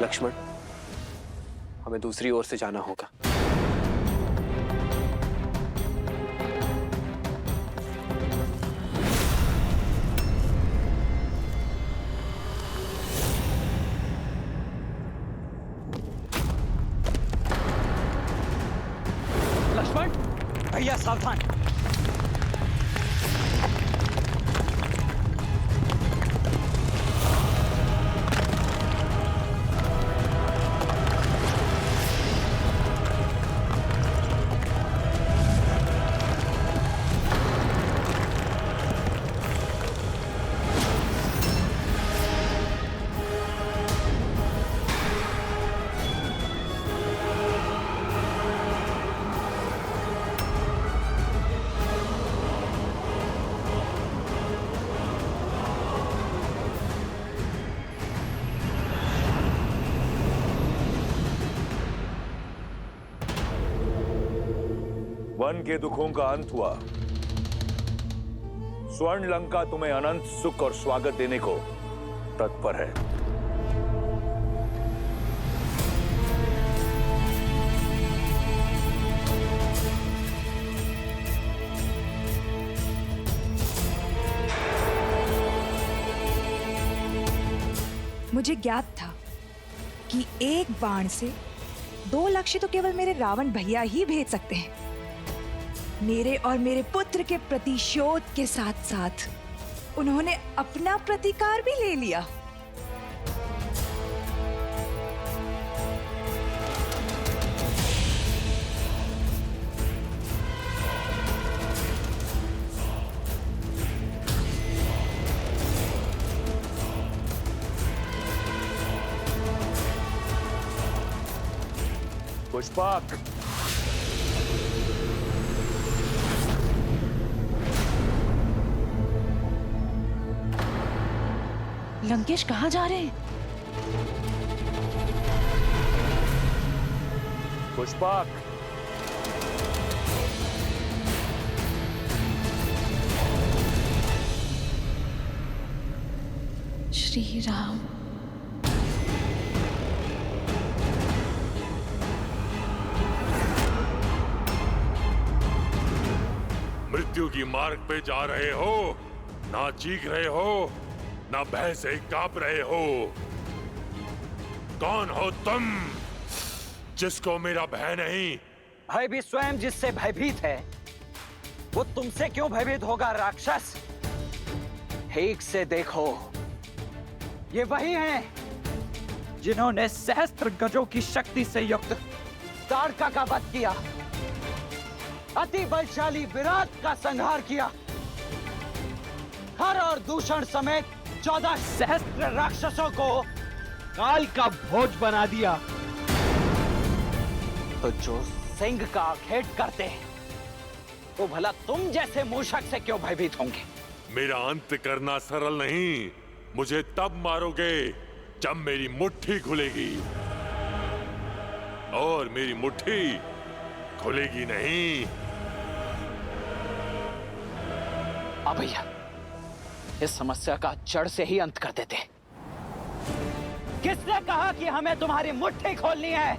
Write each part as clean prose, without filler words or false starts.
लक्ष्मण, हमें दूसरी ओर से जाना होगा। लक्ष्मण, भैया सावधान। वन के दुखों का अंत हुआ। स्वर्ण लंका तुम्हें अनंत सुख और स्वागत देने को तत्पर है। मुझे ज्ञात था कि एक बाण से 2 लक्ष्य तो केवल मेरे रावण भैया ही भेज सकते हैं। मेरे और मेरे पुत्र के प्रतिशोध के साथ साथ उन्होंने अपना प्रतिकार भी ले लिया। पुष्पक, लंकेश कहाँ जा रहे हैं? पुष्पक, श्री राम। मृत्यु की मार्ग पे जा रहे हो, ना चीख रहे हो, ना भय से कांप रहे हो। कौन हो तुम जिसको मेरा भय नहीं? भय भी स्वयं जिससे भयभीत है, वो तुमसे क्यों भयभीत होगा राक्षस? ठीक से देखो, ये वही हैं जिन्होंने सहस्त्र गजों की शक्ति से युक्त ताड़का का वध किया, अति बलशाली विराट का संहार किया, हर और दूषण समेत 14 सहस्त्र राक्षसों को काल का भोज बना दिया। तो जो सिंह का खेत करते हैं, तो भला तुम जैसे मूषक से क्यों भयभीत होंगे? मेरा अंत करना सरल नहीं। मुझे तब मारोगे जब मेरी मुट्ठी खुलेगी, और मेरी मुट्ठी खुलेगी नहीं। भैया, इस समस्या का जड़ से ही अंत कर देते। किसने कहा कि हमें तुम्हारी मुट्ठी खोलनी है?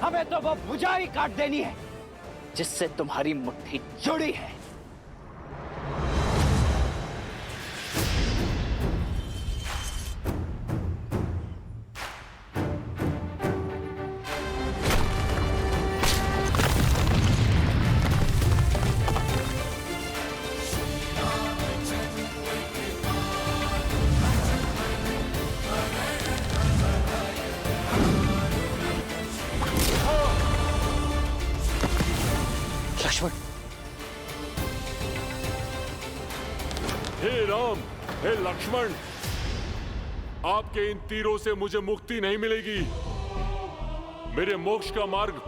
हमें तो वो भुजा ही काट देनी है जिससे तुम्हारी मुट्ठी जुड़ी है। लक्ष्मण, हे राम, हे लक्ष्मण, आपके इन तीरों से मुझे मुक्ति नहीं मिलेगी। मेरे मोक्ष का मार्ग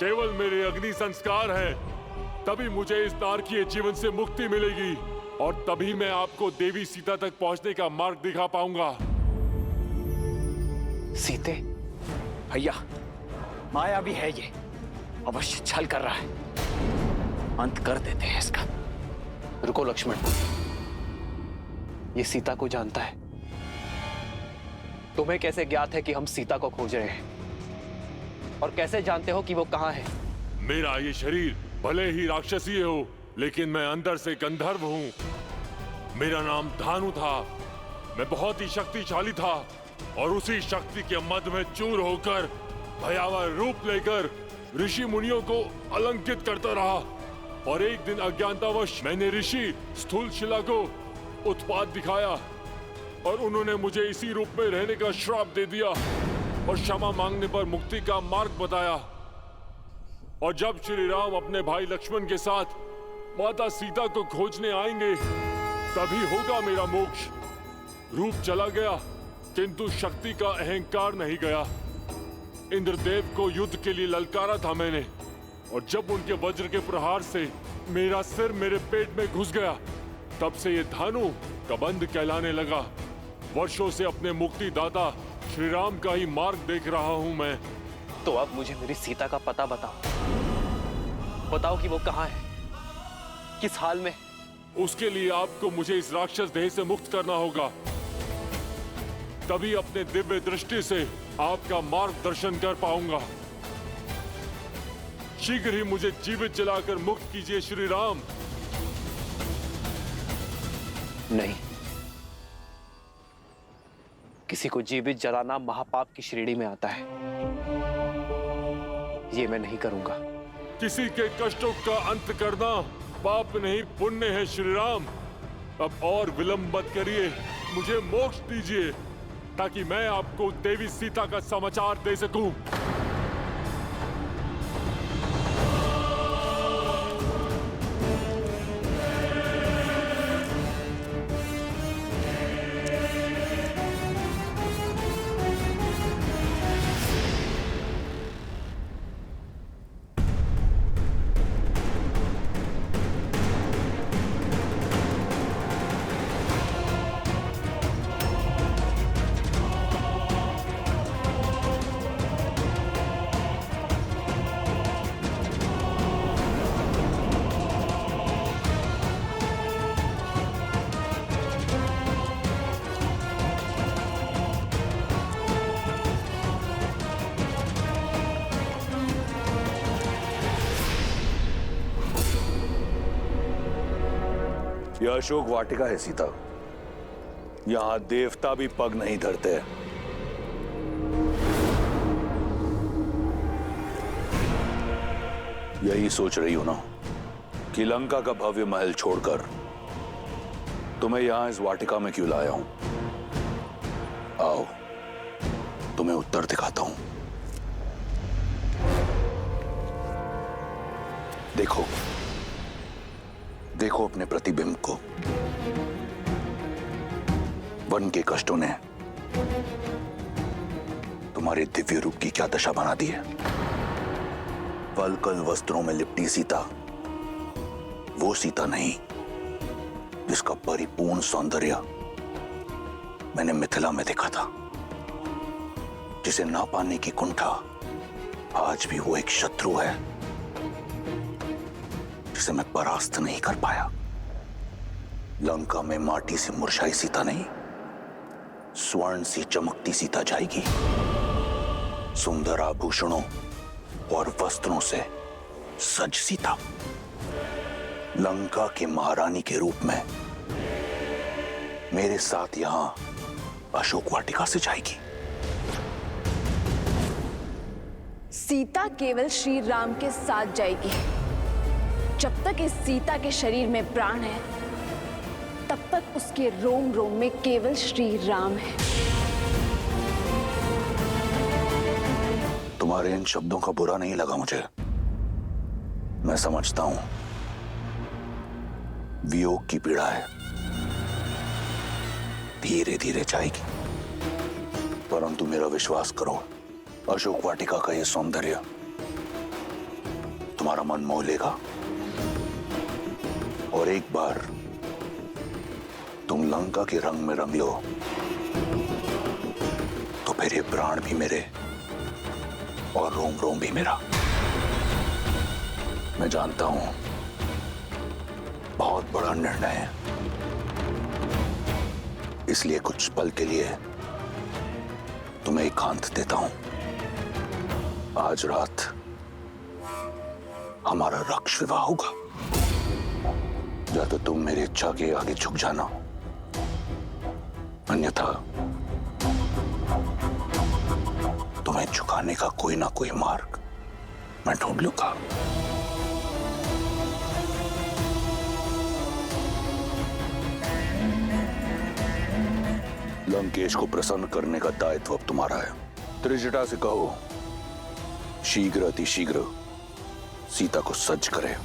केवल मेरे अग्नि संस्कार है। तभी मुझे इस नारकीय जीवन से मुक्ति मिलेगी, और तभी मैं आपको देवी सीता तक पहुंचने का मार्ग दिखा पाऊंगा। सीते? भैया, माया भी है ये, अवश्य छल कर रहा है। अंत कर देते हैं इसका। रुको लक्ष्मण, ये सीता को जानता है। तुम्हें कैसे ज्ञात है कि हम सीता को खोज रहे हैं? और कैसे जानते हो कि वो कहाँ है? मेरा ये शरीर भले ही राक्षसीय हो, लेकिन मैं अंदर से गंधर्व हूँ। मेरा नाम धानु था। मैं बहुत ही शक्तिशाली था और उसी शक्ति के मद में चूर होकर भयावह रूप लेकर ऋषि मुनियों को अलंकित करता रहा। और एक दिन अज्ञानतावश मैंने ऋषि स्थूलशिला को उत्पात दिखाया और उन्होंने मुझे इसी रूप में रहने का श्राप दे दिया और क्षमा मांगने पर मुक्ति का मार्ग बताया। और जब श्री राम अपने भाई लक्ष्मण के साथ माता सीता को खोजने आएंगे, तभी होगा मेरा मोक्ष। रूप चला गया, किंतु शक्ति का अहंकार नहीं गया। इंद्रदेव को युद्ध के लिए ललकारा था मैंने, और जब उनके वज्र के प्रहार से मेरा सिर मेरे पेट में घुस गया, तब से ये धानु कबंध कहलाने लगा। वर्षों से अपने मुक्तिदाता श्री राम का ही मार्ग देख रहा हूं मैं। तो अब मुझे मेरी सीता का पता बताओ। बताओ कि वो कहाँ है, किस हाल में? उसके लिए आपको मुझे इस राक्षस देह से मुक्त करना होगा। तभी अपने दिव्य दृष्टि से आपका मार्गदर्शन कर पाऊंगा। शीघ्र ही मुझे जीवित जलाकर मुक्त कीजिए श्री राम। नहीं, किसी को जीवित जलाना महापाप की श्रेणी में आता है। ये मैं नहीं करूंगा। किसी के कष्टों का अंत करना पाप नहीं पुण्य है श्री राम। अब और विलंब मत करिए, मुझे मोक्ष दीजिए ताकि मैं आपको देवी सीता का समाचार दे सकूं। यह अशोक वाटिका है सीता। यहां देवता भी पग नहीं धरते। यही सोच रही हो ना कि लंका का भव्य महल छोड़कर तुम्हें यहां इस वाटिका में क्यों लाया हूं? आओ, तुम्हें उत्तर दिखाता हूं। देखो, देखो अपने प्रतिबिंब को। वन के कष्टों ने तुम्हारे दिव्य रूप की क्या दशा बना दी है। वल्कल वस्त्रों में लिपटी सीता वो सीता नहीं जिसका परिपूर्ण सौंदर्य मैंने मिथिला में देखा था, जिसे ना पाने की कुंठा आज भी वो एक शत्रु है जिसे मैं परास्त नहीं कर पाया। लंका में माटी से मुरझाई सीता नहीं, स्वर्ण सी चमकती सीता जाएगी। सुंदर आभूषणों और वस्त्रों से सज सीता लंका के महारानी के रूप में मेरे साथ यहां अशोक वाटिका से जाएगी। सीता केवल श्री राम के साथ जाएगी। जब तक इस सीता के शरीर में प्राण है, तब तक उसके रोम रोम में केवल श्री राम है। तुम्हारे इन शब्दों का बुरा नहीं लगा मुझे। मैं समझता हूं वियोग की पीड़ा है, धीरे धीरे जाएगी। परंतु मेरा विश्वास करो, अशोक वाटिका का यह सौंदर्य तुम्हारा मन मोह लेगा और एक बार तुम लंका के रंग में रंग लो तो फिर ये प्राण भी मेरे और रोम रोम भी मेरा। मैं जानता हूं बहुत बड़ा निर्णय है, इसलिए कुछ पल के लिए तुम्हें एकांत देता हूं। आज रात हमारा रक्ष विवाह होगा। या तो तुम मेरी इच्छा के आगे झुक जाना, अन्यथा तुम्हें झुकाने का कोई ना कोई मार्ग मैं ढूंढ लूंगा। लंकेश को प्रसन्न करने का दायित्व अब तुम्हारा है। त्रिजटा से कहो शीघ्र अतिशीघ्र सीता को सज्ज करे।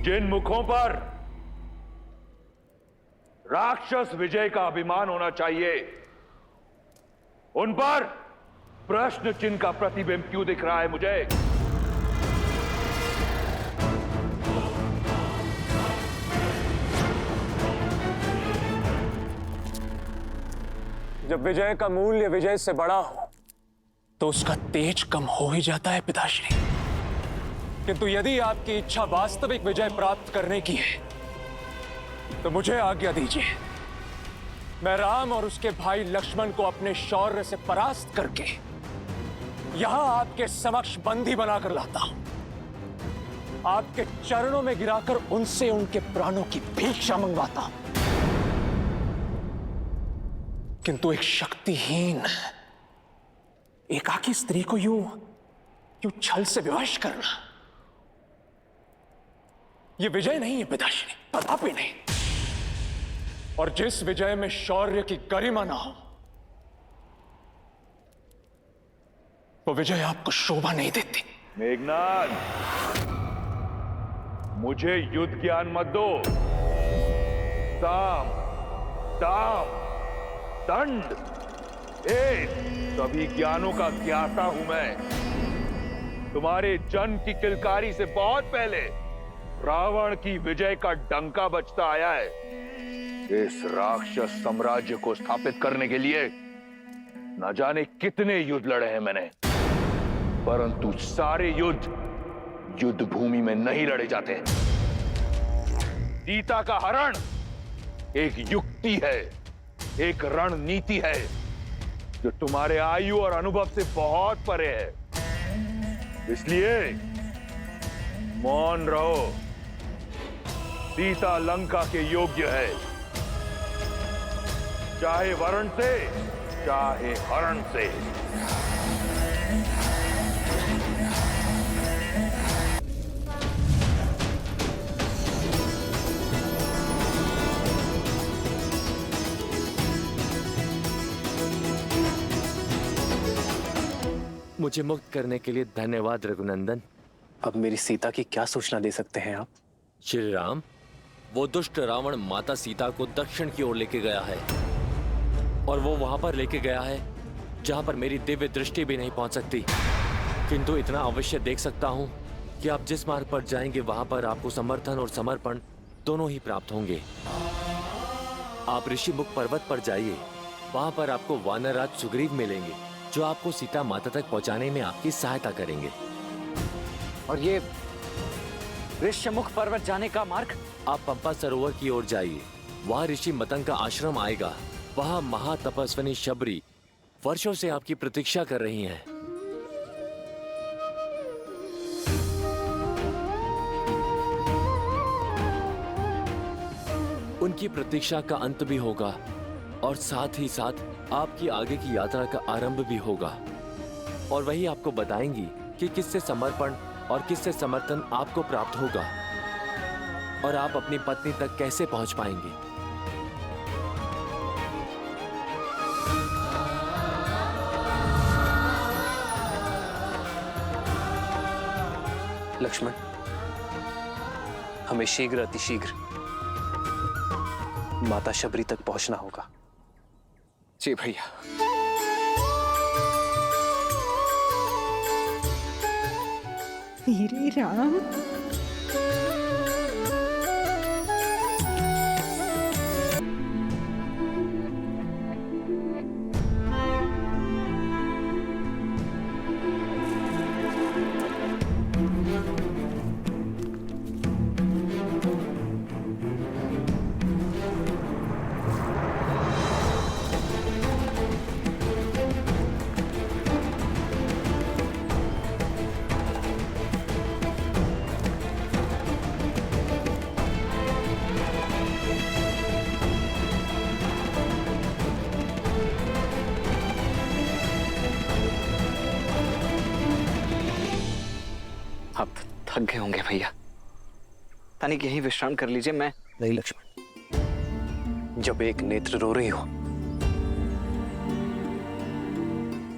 जिन मुखों पर राक्षस विजय का अभिमान होना चाहिए, उन पर प्रश्न चिन्ह का प्रतिबिंब क्यों दिख रहा है मुझे? जब विजय का मूल्य विजय से बड़ा हो तो उसका तेज कम हो ही जाता है पिताश्री। किंतु यदि आपकी इच्छा वास्तविक विजय प्राप्त करने की है तो मुझे आज्ञा दीजिए, मैं राम और उसके भाई लक्ष्मण को अपने शौर्य से परास्त करके यहां आपके समक्ष बंदी बनाकर लाता हूं। आपके चरणों में गिराकर उनसे उनके प्राणों की भिक्षा मंगवाता हूं। किंतु एक शक्तिहीन एकाकी स्त्री को यूं छल से विवश करना, यह विजय नहीं है पिताश्री, कदापि नहीं। और जिस विजय में शौर्य की गरिमा ना हो, वो विजय आपको शोभा नहीं देती। मेघनाद, मुझे युद्ध ज्ञान मत दो। साम, दाम, दंड, सभी ज्ञानों का ज्ञाता हूं मैं। तुम्हारे जन्म की किलकारी से बहुत पहले रावण की विजय का डंका बजता आया है। इस राक्षस साम्राज्य को स्थापित करने के लिए न जाने कितने युद्ध लड़े हैं मैंने, परंतु सारे युद्ध युद्ध भूमि में नहीं लड़े जाते। सीता का हरण एक युक्ति है, एक रणनीति है जो तुम्हारे आयु और अनुभव से बहुत परे है। इसलिए मौन रहो। सीता लंका के योग्य है, चाहे वरण से चाहे हरण से। मुझे मुक्त करने के लिए धन्यवाद रघुनंदन। अब मेरी सीता की क्या सूचना दे सकते हैं आप? श्री राम, वो दुष्ट रावण माता सीता को दक्षिण की ओर लेके गया है, और वो वहां पर लेके गया है जहां पर मेरी दिव्य दृष्टि भी नहीं पहुंच सकती। किंतु इतना अवश्य देख सकता हूं कि आप जिस मार्ग पर जाएंगे वहां पर आपको समर्थन और समर्पण दोनों ही प्राप्त होंगे। आप ऋषिमुख पर्वत पर जाइए, वहां पर आपको वानरराज सुग्रीव मिलेंगे जो आपको सीता माता तक पहुंचाने में आपकी सहायता करेंगे। और ये ऋषिमुख पर्वत जाने का मार्ग? आप पंपा सरोवर की ओर जाइए, वहां ऋषि मतंग का आश्रम आएगा। वहां महातपस्विनी शबरी वर्षों से आपकी प्रतीक्षा कर रही हैं। उनकी प्रतीक्षा का अंत भी होगा और साथ ही साथ आपकी आगे की यात्रा का आरंभ भी होगा। और वही आपको बताएंगी कि किससे समर्पण और किससे समर्थन आपको प्राप्त होगा और आप अपनी पत्नी तक कैसे पहुंच पाएंगे। लक्ष्मण, हमें शीघ्र अतिशीघ्र माता शबरी तक पहुंचना होगा। जी भैया। मेरे राम। आप थक गए होंगे भैया, तनिक यहीं विश्राम कर लीजिए। मैं नहीं लक्ष्मण, जब एक नेत्र रो रही हो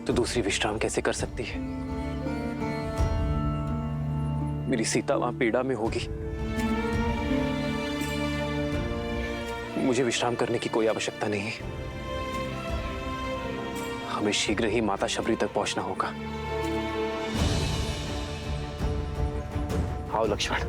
तो दूसरी विश्राम कैसे कर सकती है? मेरी सीता वहां पीड़ा में होगी, मुझे विश्राम करने की कोई आवश्यकता नहीं है। हमें शीघ्र ही माता शबरी तक पहुंचना होगा। आओ लक्ष्मण।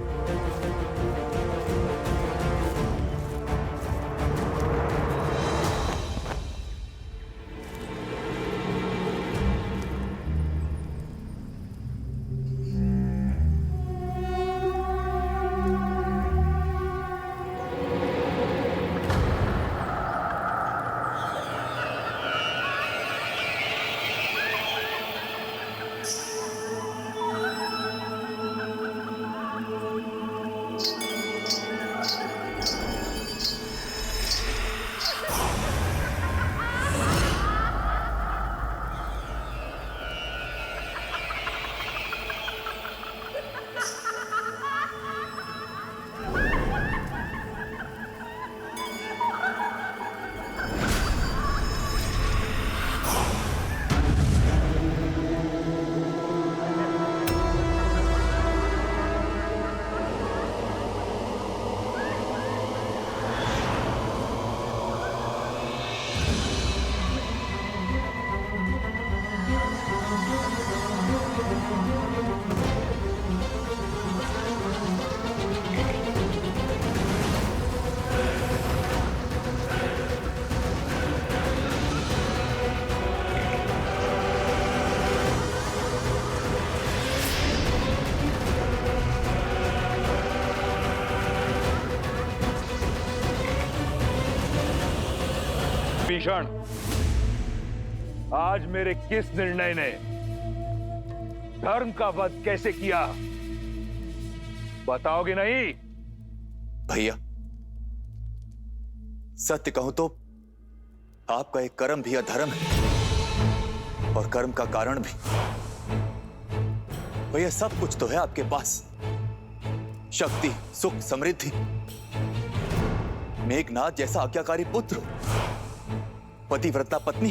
भीषण, आज मेरे किस निर्णय ने धर्म का वध कैसे किया, बताओगे नहीं? भैया, सत्य कहूं तो आपका एक कर्म भी अधर्म है और कर्म का कारण भी। भैया, सब कुछ तो है आपके पास, शक्ति, सुख, समृद्धि, मेघनाथ जैसा आज्ञाकारी पुत्र, पतिव्रता पत्नी।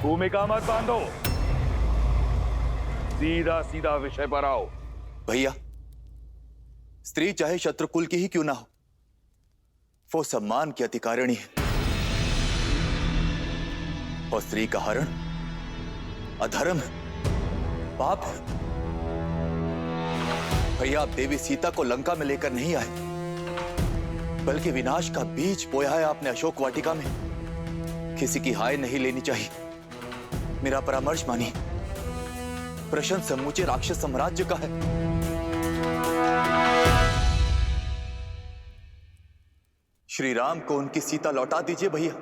भूमिका मत बांधो, सीधा सीधा विषय पर आओ। भैया, स्त्री चाहे शत्रुकुल की ही क्यों ना हो, वो सम्मान की अधिकारिणी है और स्त्री का हरण अधर्म है, पाप है। भैया, आप देवी सीता को लंका में लेकर नहीं आए, बल्कि विनाश का बीज बोया है आपने अशोक वाटिका में। किसी की हाय नहीं लेनी चाहिए, मेरा परामर्श मानिए। प्रश्न समूचे राक्षस साम्राज्य का है। श्री राम को उनकी सीता लौटा दीजिए भैया।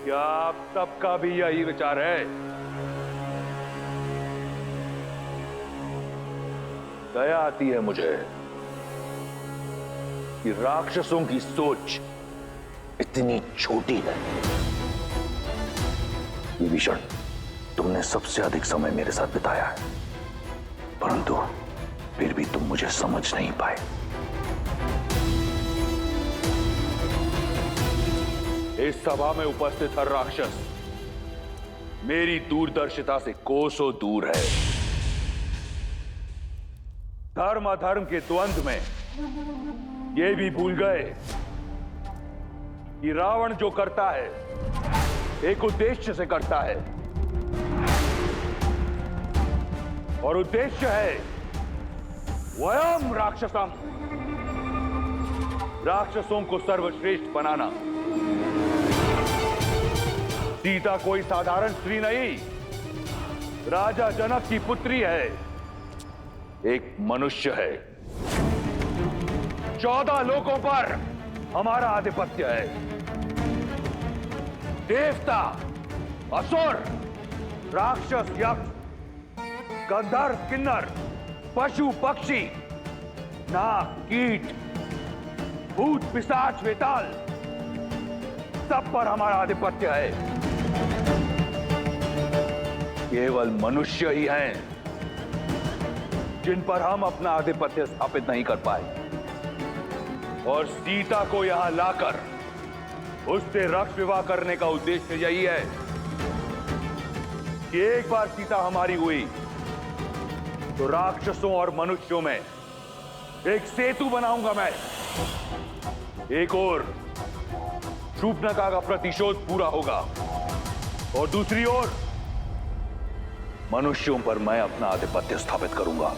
क्या आप सबका भी यही विचार है? दया आती है मुझे कि राक्षसों की सोच इतनी छोटी है। विभीषण, तुमने सबसे अधिक समय मेरे साथ बिताया है, परंतु फिर भी तुम मुझे समझ नहीं पाए। इस सभा में उपस्थित हर राक्षस मेरी दूरदर्शिता से कोसों दूर है। धर्म अधर्म के द्वंद्व में ये भी भूल गए कि रावण जो करता है एक उद्देश्य से करता है, और उद्देश्य है वयम राक्षसम, राक्षसों को सर्वश्रेष्ठ बनाना। सीता कोई साधारण स्त्री नहीं, राजा जनक की पुत्री है, एक मनुष्य है। 14 लोकों पर हमारा आधिपत्य है। देवता, असुर, राक्षस, यक्ष, गंधर्व, किन्नर, पशु, पक्षी, नाग, कीट, भूत, पिशाच, वेताल, सब पर हमारा आधिपत्य है। केवल मनुष्य ही हैं जिन पर हम अपना आधिपत्य स्थापित नहीं कर पाए, और सीता को यहां लाकर उससे रक्त विवाह करने का उद्देश्य यही है कि एक बार सीता हमारी हुई तो राक्षसों और मनुष्यों में एक सेतु बनाऊंगा मैं। एक ओर शूर्पणखा का प्रतिशोध पूरा होगा, और दूसरी ओर मनुष्यों पर मैं अपना आधिपत्य स्थापित करूंगा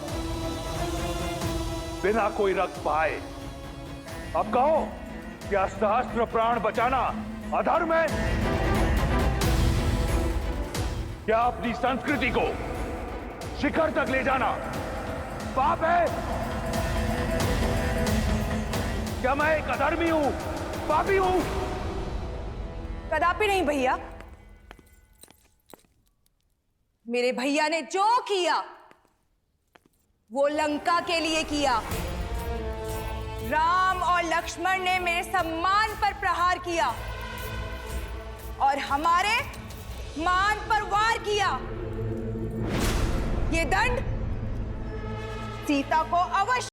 बिना कोई रक्त बहाए। अब कहो, क्या सहस्त्र प्राण बचाना अधर्म है? क्या अपनी संस्कृति को शिखर तक ले जाना पाप है? क्या मैं एक अधर्मी हूं, पापी हूं? कदापि नहीं भैया। मेरे भैया ने जो किया वो लंका के लिए किया। राम और लक्ष्मण ने मेरे सम्मान पर प्रहार किया और हमारे मान पर वार किया। ये दंड सीता को अवश्य